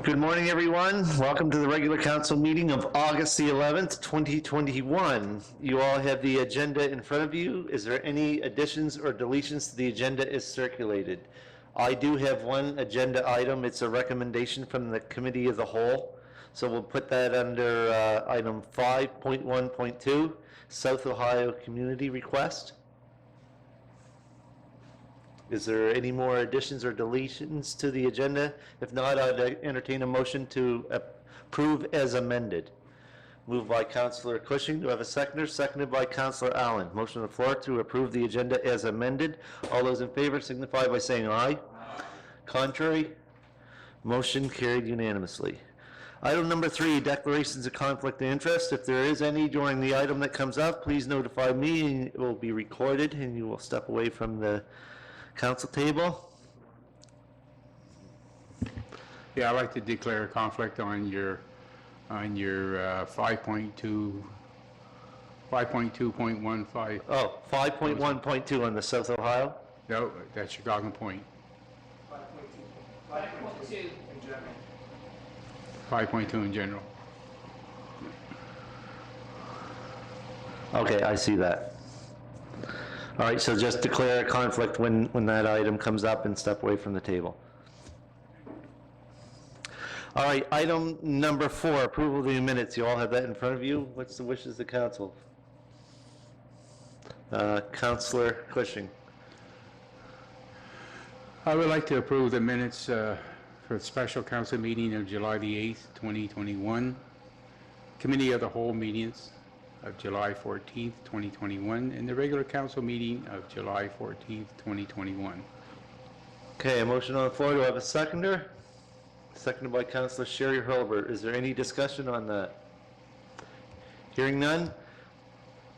Good morning, everyone. Welcome to the regular council meeting of August the 11th, 2021. You all have the agenda in front of you. Is there any additions or deletions to the agenda as circulated? I do have one agenda item. It's a recommendation from the committee of the whole. So we'll put that under item 5.1.2, South Ohio Community Request. Is there any more additions or deletions to the agenda? If not, I'd entertain a motion to approve as amended. Moved by Councillor Cushing. Do I have a seconder? Seconded by Councillor Allen. Motion on the floor to approve the agenda as amended. All those in favor signify by saying aye. Contrary? Motion carried unanimously. Item number 3, declarations of conflict of interest. If there is any during the item that comes up, please notify me and it will be recorded and you will step away from the council table. Yeah, I'd like to declare a conflict on your 5.2.15. Oh, 5.1.2 on the South Ohio? No, that's Chicago Point. 5.2. 5.2 in general. Okay, I see that. All right, so just declare a conflict when that item comes up and step away from the table. All right, item number 4, approval of the minutes. You all have that in front of you. What's the wishes of the council? Councillor Cushing. I would like to approve the minutes for the special council meeting of July the 8th, 2021, committee of the whole meetings of July 14th, 2021, and the regular council meeting of July 14th, 2021. Okay, a motion on the floor. Do I have a seconder? Seconded by Councillor Sherry Hurlbert. Is there any discussion on that? Hearing none.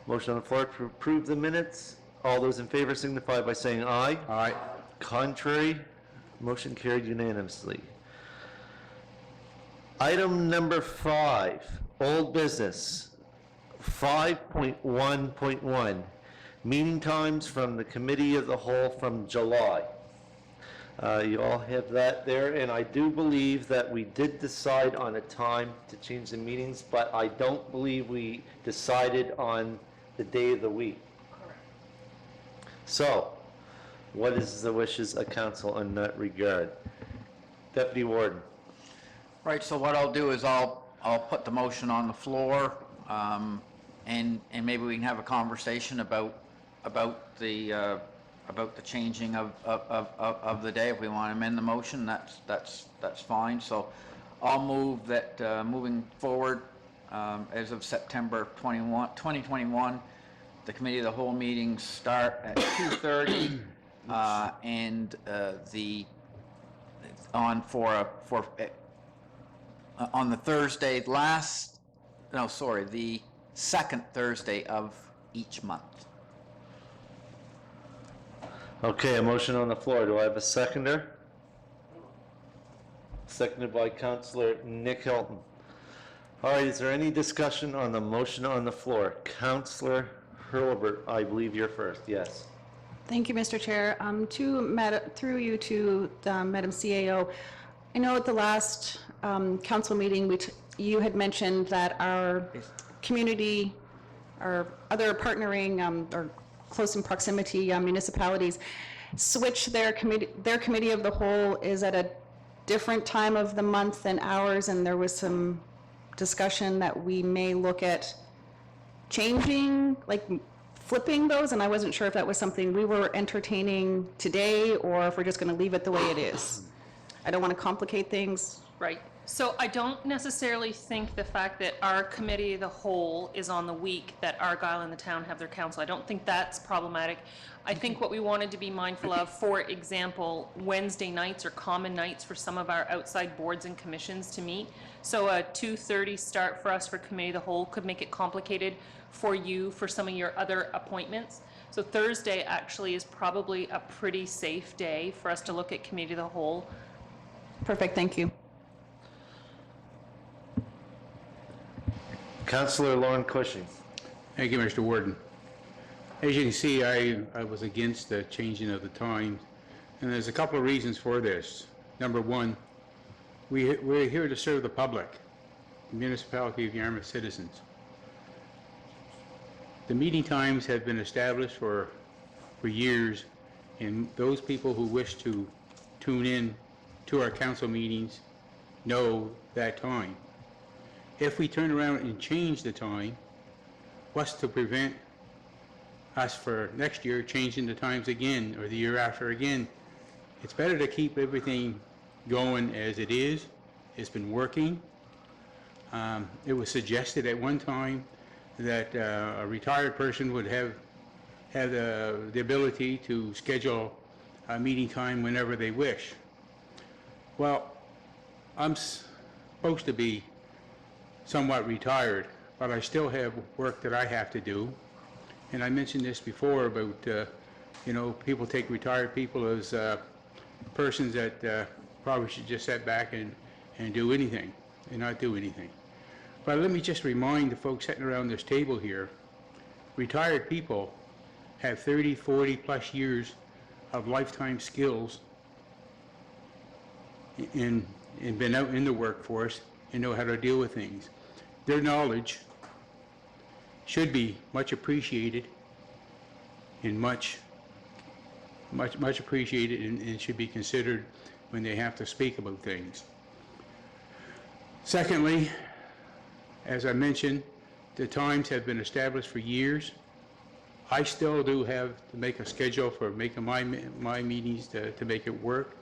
Motion on the floor to approve the minutes. All those in favor signify by saying aye. Aye. Contrary. Motion carried unanimously. Item number 5, old business. 5.1.1, meeting times from the committee of the whole from July. You all have that there, and I do believe that we did decide on a time to change the meetings, but I don't believe we decided on the day of the week. Correct. So, what is the wishes of council in that regard? Deputy Warden. Right, so what I'll do is I'll put the motion on the floor, and maybe we can have a conversation about the changing of the day. If we want to amend the motion, that's fine. So I'll move that moving forward, as of September 21, 2021, the committee of the whole meetings start at 2:30, and on the Thursday the second Thursday of each month. Okay, a motion on the floor. Do I have a seconder? Seconded by Councillor Nick Hilton. All right, is there any discussion on the motion on the floor? Councillor Hurlbert, I believe you're first. Yes. Thank you, Mr. Chair. Through you to Madam CAO, I know at the last council meeting, you had mentioned that our community, our other partnering or close in proximity municipalities switch their committee of the whole is at a different time of the month than ours, and there was some discussion that we may look at changing, like flipping those, and I wasn't sure if that was something we were entertaining today or if we're just going to leave it the way it is. I don't want to complicate things. Right. So I don't necessarily think the fact that our committee of the whole is on the week that Argyle and the town have their council, I don't think that's problematic. I think what we wanted to be mindful of, for example, Wednesday nights are common nights for some of our outside boards and commissions to meet. So a 2:30 start for us for committee of the whole could make it complicated for you for some of your other appointments. So Thursday actually is probably a pretty safe day for us to look at committee of the whole. Perfect, thank you. Councillor Lauren Cushing. Thank you, Mr. Warden. As you can see, I was against the changing of the time, and there's a couple of reasons for this. Number one, we're here to serve the public, the municipality of Yarmouth citizens. The meeting times have been established for years, and those people who wish to tune in to our council meetings know that time. If we turn around and change the time, what's to prevent us for next year changing the times again, or the year after again? It's better to keep everything going as it is. It's been working. It was suggested at one time that a retired person would have the ability to schedule a meeting time whenever they wish. Well, I'm supposed to be somewhat retired, but I still have work that I have to do. And I mentioned this before about, people take retired people as persons that probably should just sit back and do anything and not do anything. But let me just remind the folks sitting around this table here, retired people have 30, 40 plus years of lifetime skills and been out in the workforce and know how to deal with things. Their knowledge should be much appreciated and much appreciated and should be considered when they have to speak about things. Secondly, as I mentioned, the times have been established for years. I still do have to make a schedule for making my meetings to make it work.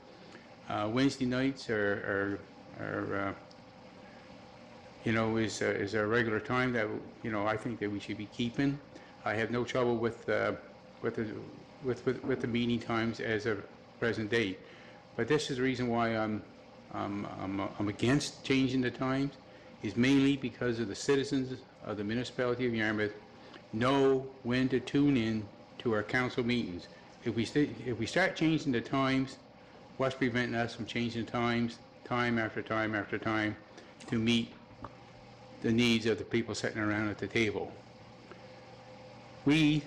Wednesday nights are is a regular time that I think that we should be keeping. I have no trouble with the meeting times as of present date, but this is the reason why I'm against changing the times, is mainly because of the citizens of the municipality of Yarmouth know when to tune in to our council meetings. If we start changing the times, what's preventing us from changing times time after time after time to meet the needs of the people sitting around at the table? We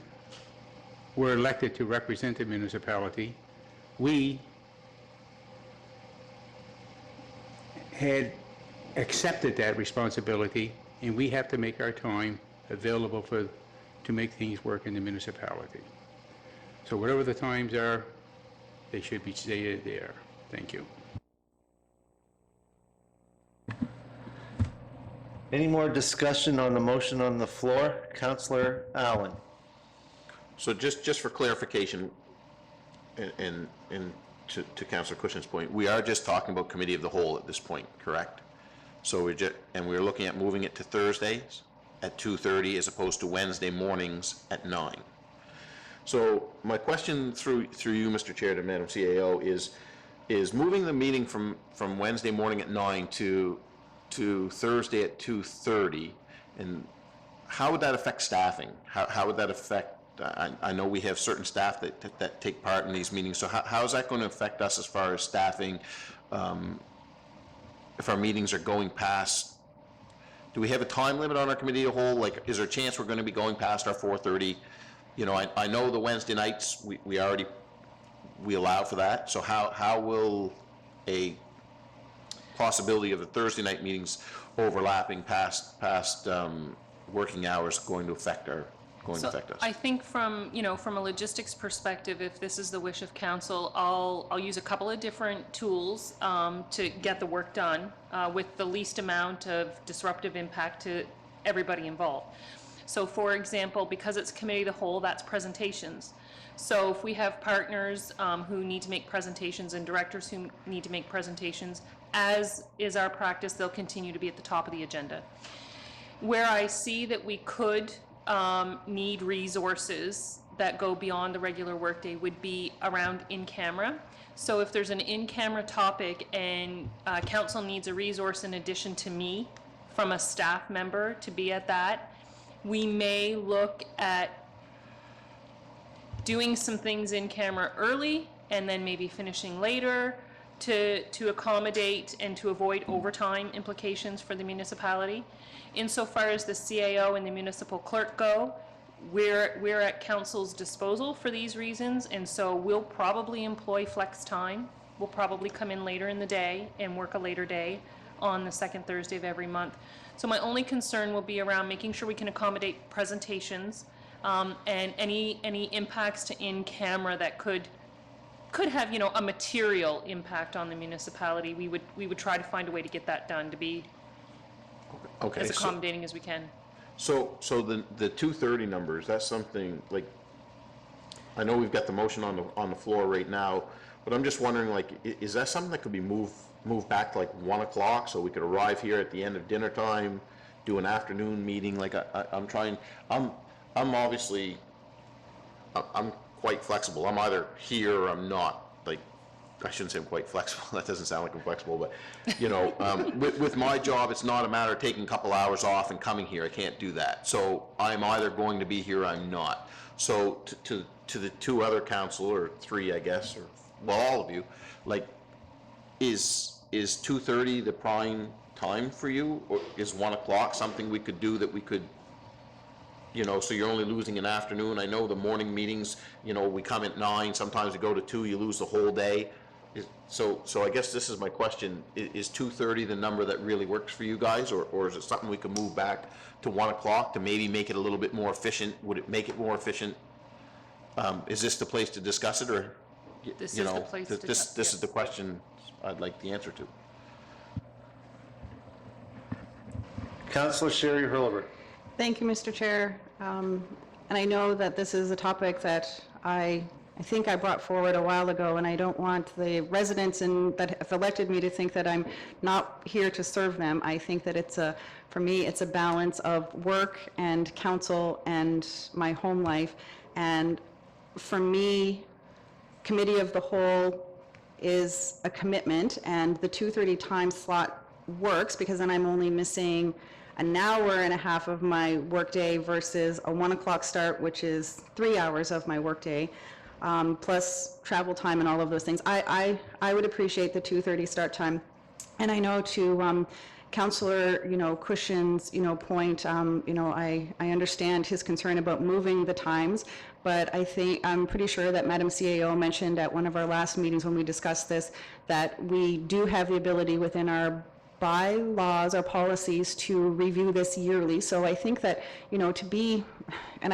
were elected to represent the municipality. We had accepted that responsibility, and we have to make our time available to make things work in the municipality. So whatever the times are, they should be stated there. Thank you. Any more discussion on the motion on the floor? Councillor Allen. So just for clarification, and to Councillor Cushing's point, we are just talking about committee of the whole at this point, correct? So we're looking at moving it to Thursdays at 2:30 as opposed to Wednesday mornings at 9. So my question through you, Mr. Chair, to Madam CAO is moving the meeting from Wednesday morning at 9 to Thursday at 2:30, and how would that affect staffing? How would that affect? I know we have certain staff that take part in these meetings. So how is that going to affect us as far as staffing? If our meetings are going past, do we have a time limit on our committee of the whole? Like, is there a chance we're going to be going past our 4:30? I know the Wednesday nights we allow for that. So how will a possibility of the Thursday night meetings overlapping past working hours going to affect us? I think from a logistics perspective, if this is the wish of council, I'll use a couple of different tools to get the work done with the least amount of disruptive impact to everybody involved. So for example, because it's committee of the whole, that's presentations. So if we have partners who need to make presentations and directors who need to make presentations, as is our practice, they'll continue to be at the top of the agenda. Where I see that we could need resources that go beyond the regular workday would be around in-camera. So if there's an in-camera topic and council needs a resource in addition to me from a staff member to be at that, we may look at doing some things in camera early and then maybe finishing later to accommodate and to avoid overtime implications for the municipality. Insofar as the CAO and the municipal clerk go, we're at council's disposal for these reasons, and so we'll probably employ flex time will probably come in later in the day and work a later day on the second Thursday of every month. So my only concern will be around making sure we can accommodate presentations, and any impacts to in-camera that could have, you know, a material impact on the municipality. We would try to find a way to get that done, to be Okay, as so, accommodating as we can. so the 2:30 numbers, that's something, like, I know we've got the motion on the floor right now, but I'm just wondering, like, is that something that could be moved back to like 1 o'clock, so we could arrive here at the end of dinner time, do an afternoon meeting? Like, I'm obviously, I'm quite flexible. I'm either here or I'm not. Like, I shouldn't say I'm quite flexible. That doesn't sound like I'm flexible, but, you know, with my job, it's not a matter of taking a couple hours off and coming here. I can't do that. So I'm either going to be here or I'm not. So to the two other council, or three, I guess, or, well, all of you, like, is 2:30 the prime time for you? Or is 1 o'clock something we could do that we could, you know, so you're only losing an afternoon? I know the morning meetings, you know, we come at 9, sometimes we go to 2, you lose the whole day. So I guess this is my question, is 2:30 the number that really works for you guys, or is it something we could move back to 1 o'clock to maybe make it a little bit more efficient? Would it make it more efficient? Is this the place to discuss it, or, This you is the know, place to this discuss, is the question I'd like the answer to. Councillor Sherry Hurlbert. Thank you, Mr. Chair. And I know that this is a topic that I think I brought forward a while ago, and I don't want the residents that have elected me to think that I'm not here to serve them. I think that for me, it's a balance of work and council and my home life. And for me, Committee of the Whole is a commitment, and the 2:30 time slot works because then I'm only missing an hour and a half of my workday versus a 1 o'clock start, which is 3 hours of my workday, plus travel time and all of those things. I would appreciate the 2:30 start time. And I know to Councillor, Cushion's, point, I understand his concern about moving the times, but I'm pretty sure that Madam CAO mentioned at one of our last meetings when we discussed this, that we do have the ability within our bylaws, our policies, to review this yearly. So I think that, to be, and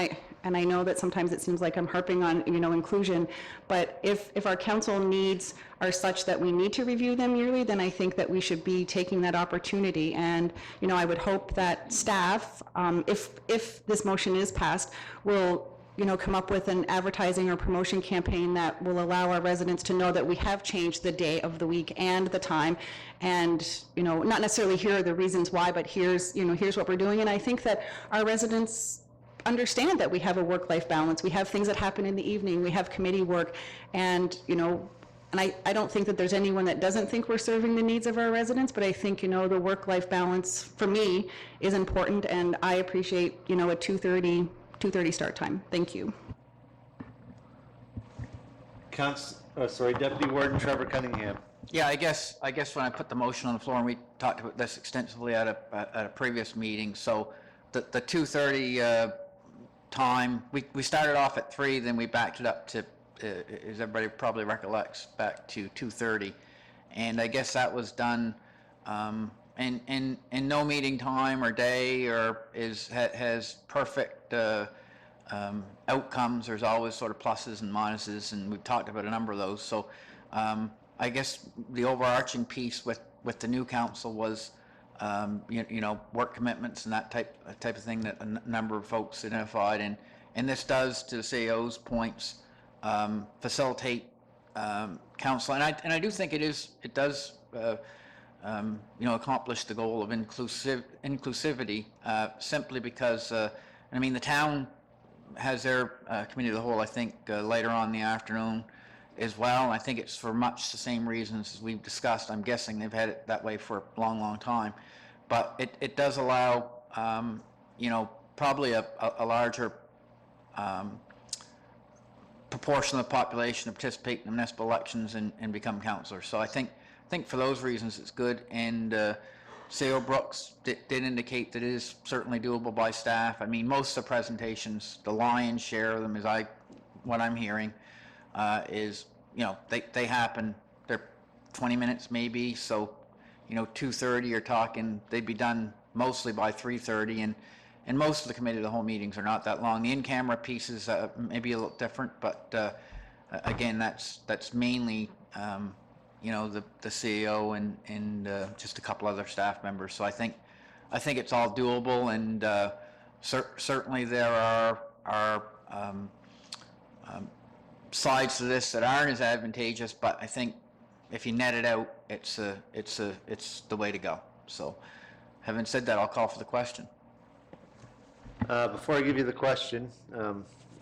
I know that sometimes it seems like I'm harping on, inclusion, but if our council needs are such that we need to review them yearly, then I think that we should be taking that opportunity. And, I would hope that staff, if this motion is passed, will come up with an advertising or promotion campaign that will allow our residents to know that we have changed the day of the week and the time, and, not necessarily here are the reasons why, but here's what we're doing. And I think that our residents understand that we have a work-life balance. We have things that happen in the evening. We have committee work, and, and I don't think that there's anyone that doesn't think we're serving the needs of our residents, but I think, the work-life balance for me is important, and I appreciate, a 2:30 start time. Thank you. Deputy Warden Trevor Cunningham. Yeah, I guess when I put the motion on the floor, and we talked about this extensively at a previous meeting, so the 2:30 time, we started off at 3, then we backed it up to, as everybody probably recollects, back to 2:30. And I guess that was done in no meeting time or day has perfect outcomes. There's always sort of pluses and minuses, and we've talked about a number of those. So I guess the overarching piece with the new council was work commitments and that type of thing that a number of folks identified, and this does, to the CAO's points, facilitate council, and I do think it does accomplish the goal of inclusivity, simply because the town has their committee of the whole, I think, later on in the afternoon as well, and I think it's for much the same reasons as we've discussed. I'm guessing they've had it that way for a long time, but it does allow probably a larger proportion of the population to participate in the municipal elections and become councillors. So I think for those reasons it's good, and CAO Brooks did indicate that it is certainly doable by staff. I mean, most of the presentations, the lion's share of them, what I'm hearing, is they happen. 20 minutes maybe, so, 2:30, you're talking, they'd be done mostly by 3:30, and most of the committee of the whole meetings are not that long. The in-camera pieces may be a little different, but again, that's mainly, the CEO and just a couple other staff members. So I think it's all doable, and certainly there are sides to this that aren't as advantageous, but I think if you net it out, it's the way to go. So having said that, I'll call for the question. Before I give you the question,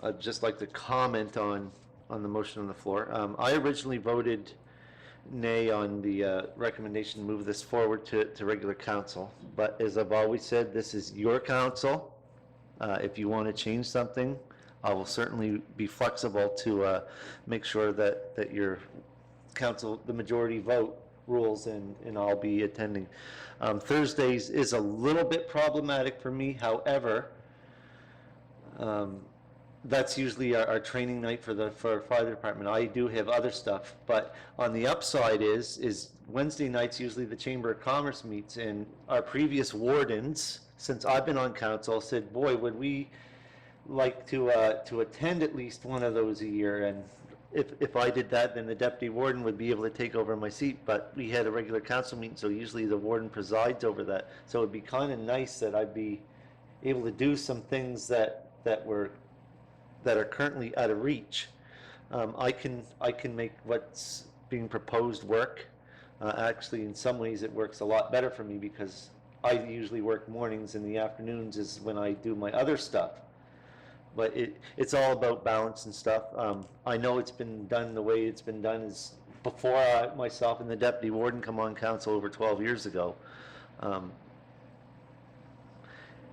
I'd just like to comment on the motion on the floor. I originally voted nay on the recommendation to move this forward to regular council, but as I've always said, this is your council. If you want to change something, I will certainly be flexible to make sure that your council, the majority vote rules, and I'll be attending. Thursdays is a little bit problematic for me, however, that's usually our training night for fire department. I do have other stuff, but on the upside is Wednesday nights usually the Chamber of Commerce meets, and our previous wardens, since I've been on council, said, boy, would we like to attend at least one of those a year. And if I did that, then the deputy warden would be able to take over my seat, but we had a regular council meeting, so usually the warden presides over that. So it'd be kind of nice that I'd be able to do some things that are currently out of reach. I can make what's being proposed work. Actually, in some ways, it works a lot better for me because I usually work mornings, and the afternoons is when I do my other stuff. But it's all about balance and stuff. I know it's been done the way it's been done is before myself and the deputy warden come on council over 12 years ago.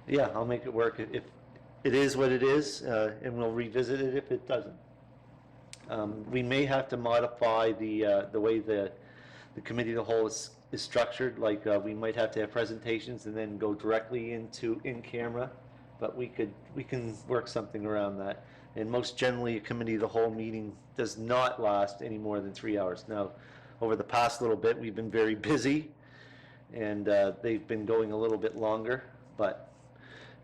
Yeah, I'll make it work. If it is what it is, and we'll revisit it if it doesn't. We may have to modify the way the committee of the whole is structured. Like we might have to have presentations and then go directly into in-camera, but we can work something around that. And most generally, a committee of the whole meeting does not last any more than 3 hours. Now, over the past little bit, we've been very busy, and they've been going a little bit longer, but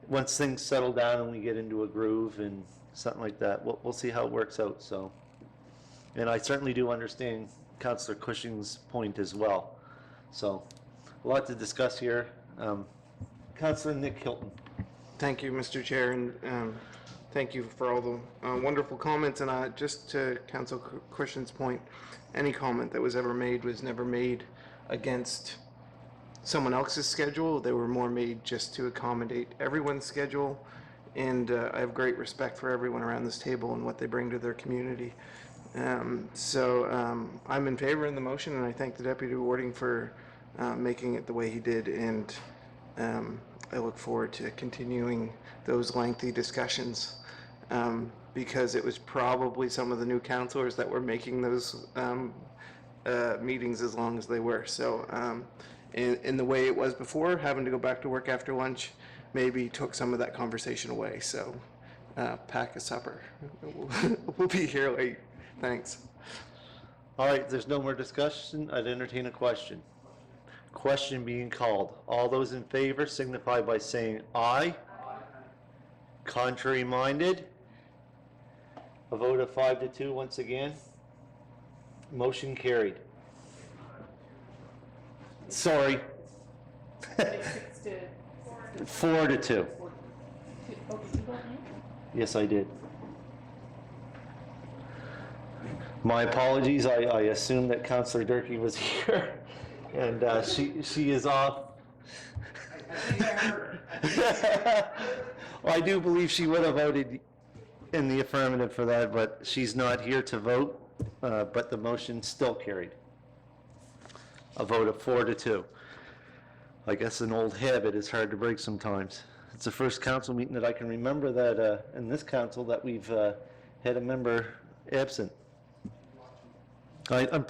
once things settle down and we get into a groove and something like that, we'll see how it works out. So, and I certainly do understand Councillor Cushing's point as well. So, a lot to discuss here. Councillor Nick Hilton. Thank you, Mr. Chair, and thank you for all the wonderful comments. And just to Councillor Cushing's point, any comment that was ever made was never made against someone else's schedule. They were more made just to accommodate everyone's schedule, and I have great respect for everyone around this table and what they bring to their community. So I'm in favor of the motion, and I thank the Deputy Warden for making it the way he did, and I look forward to continuing those lengthy discussions, because it was probably some of the new councillors that were making those meetings as long as they were. So in the way it was before, having to go back to work after lunch maybe took some of that conversation away. So pack a supper. We'll be here late. Thanks. All right, there's no more discussion. I'd entertain a question. Question being called. All those in favor signify by saying aye. Contrary minded? A vote of 5-2 once again. Motion carried. Sorry. 4-2. Yes, I did. My apologies. I assumed that Councillor Durkee was here, and she is off. Well, I do believe she would have voted in the affirmative for that, but she's not here to vote. But the motion still carried. A vote of 4-2. I guess an old habit is hard to break sometimes. It's the first council meeting that I can remember that in this council that we've had a member absent.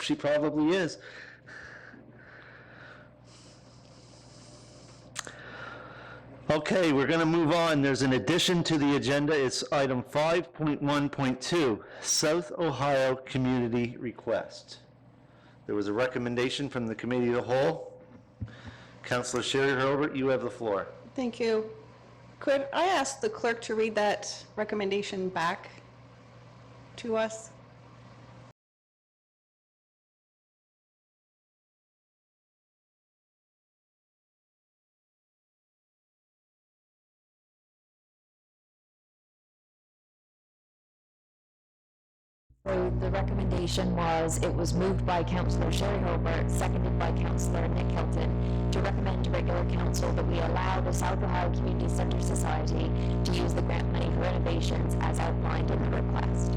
She probably is. Okay, we're going to move on. There's an addition to the agenda. It's item 5.1.2, South Ohio Community Request. There was a recommendation from the Committee of the Whole. Councillor Sherry Herbert, you have the floor. Thank you. Could I ask the clerk to read that recommendation back to us? So the recommendation was, it was moved by Councillor Sherry Hobart, seconded by Councillor Nick Hilton, to recommend to regular council that we allow the South Ohio Community Centre Society to use the grant money for renovations as outlined in the request.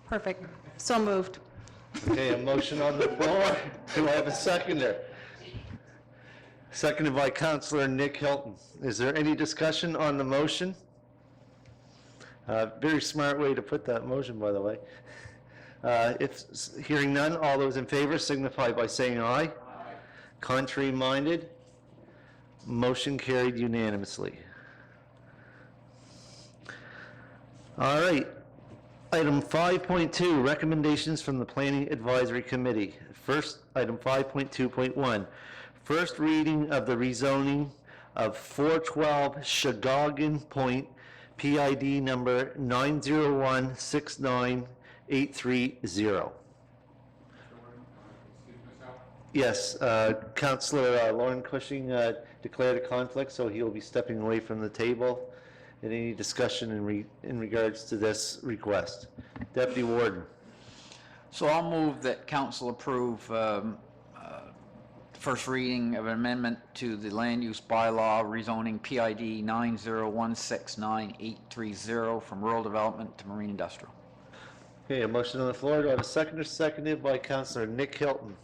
Perfect. So moved. Okay, a motion on the floor. Do I have a seconder? Seconded by Councillor Nick Hilton. Is there any discussion on the motion? Very smart way to put that motion, by the way. If hearing none, all those in favor signify by saying aye. Contrary minded, motion carried unanimously. All right. Item 5.2, recommendations from the Planning Advisory Committee. First, item 5.2.1, first reading of the rezoning of 412 Shagagan Point, PID number 9016983. Yes, Councillor Lauren Cushing declared a conflict, so he'll be stepping away from the table. Any discussion in regards to this request? Deputy Warden. So I'll move that council approve first reading of an amendment to the land use bylaw rezoning PID 9016983 from rural development to marine industrial. Okay, a motion on the floor. Do I have a seconder? Seconded by Councillor Nick Hilton.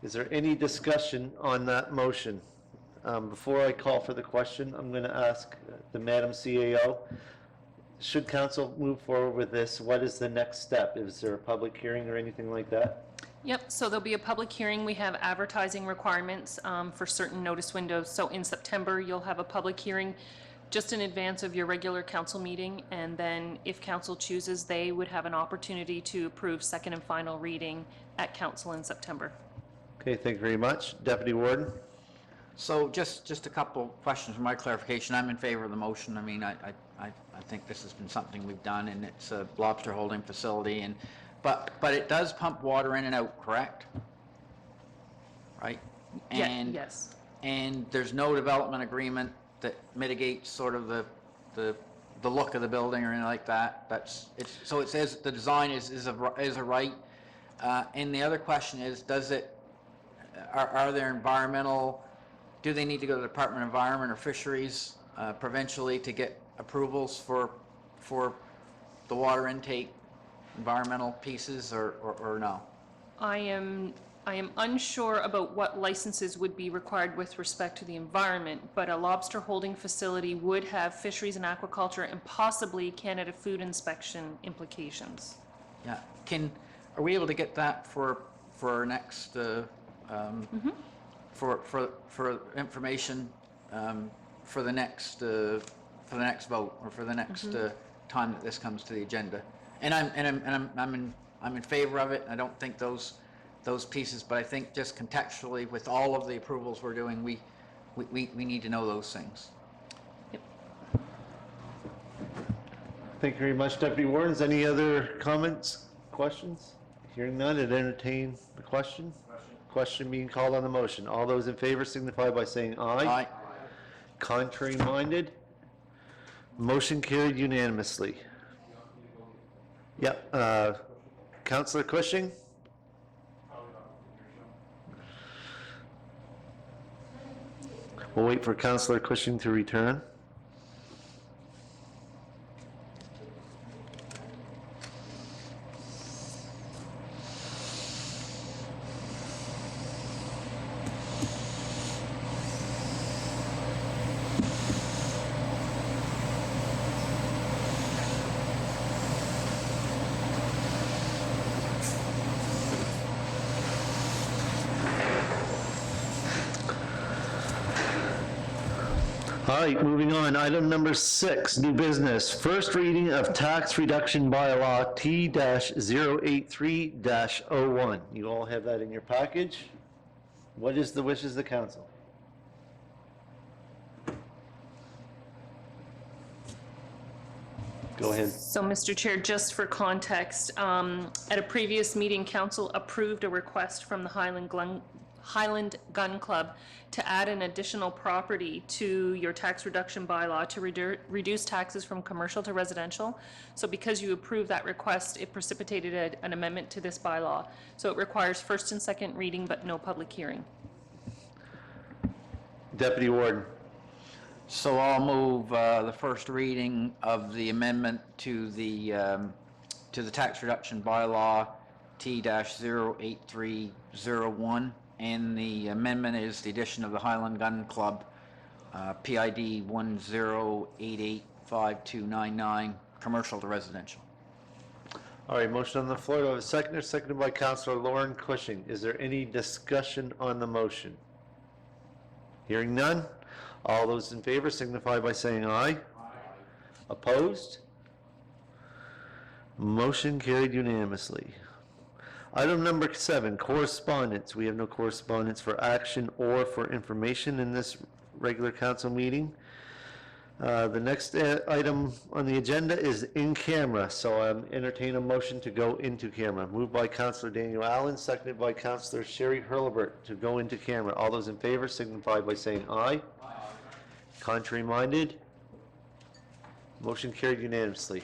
Is there any discussion on that motion? Before I call for the question, I'm going to ask the Madam CAO, should council move forward with this, what is the next step? Is there a public hearing or anything like that? Yep, so there'll be a public hearing. We have advertising requirements for certain notice windows. So in September, you'll have a public hearing just in advance of your regular council meeting. And then if council chooses, they would have an opportunity to approve second and final reading at council in September. Okay, thank you very much. Deputy Warden? So just a couple questions for my clarification. I'm in favor of the motion. I mean, I think this has been something we've done, and it's a lobster holding facility, and but it does pump water in and out, correct? Right? And Yes. and there's no development agreement that mitigates sort of the look of the building or anything like that. So it says the design is a right. And the other question is, are there environmental? Do they need to go to the Department of Environment or Fisheries provincially to get approvals for the water intake, environmental pieces, or no? I am unsure about what licenses would be required with respect to the environment, but a lobster holding facility would have fisheries and aquaculture and possibly Canada Food Inspection implications. Yeah. Are we able to get that for our next for information for the next vote or for the next time that this comes to the agenda? And I'm in favor of it. I don't think those pieces, but I think just contextually with all of the approvals we're doing, we need to know those things. Thank you very much, Deputy Wardens. Any other comments, questions? Hearing none, I'd entertain the question. Question being called on the motion. All those in favor signify by saying aye. Aye. Contrary minded? Motion carried unanimously. Yep. Councillor Cushing? We'll wait for Councillor Cushing to return. All right, moving on. Item number 6, new business. First reading of tax reduction bylaw T-083-01. You all have that in your package. What is the wishes of the council? Go ahead. So, Mr. Chair, just for context, at a previous meeting, council approved a request from the Highland Gun Club to add an additional property to your tax reduction bylaw to reduce taxes from commercial to residential. So because you approved that request, it precipitated an amendment to this bylaw. So it requires first and second reading, but no public hearing. Deputy Warden. So I'll move the first reading of the amendment to the tax reduction bylaw T-08301. And the amendment is the addition of the Highland Gun Club, PID 10885299, commercial to residential. All right, motion on the floor. Do I have a seconder? Seconded by Councilor Lauren Cushing. Is there any discussion on the motion? Hearing none. All those in favor signify by saying aye. Opposed? Motion carried unanimously. Item number 7, correspondence. We have no correspondence for action or for information in this regular council meeting. The next item on the agenda is in camera, so I entertain a motion to go into camera. Moved by Councilor Daniel Allen, seconded by Councilor Sherry Hurlbert to go into camera. All those in favor signify by saying aye. Contrary minded? Motion carried unanimously.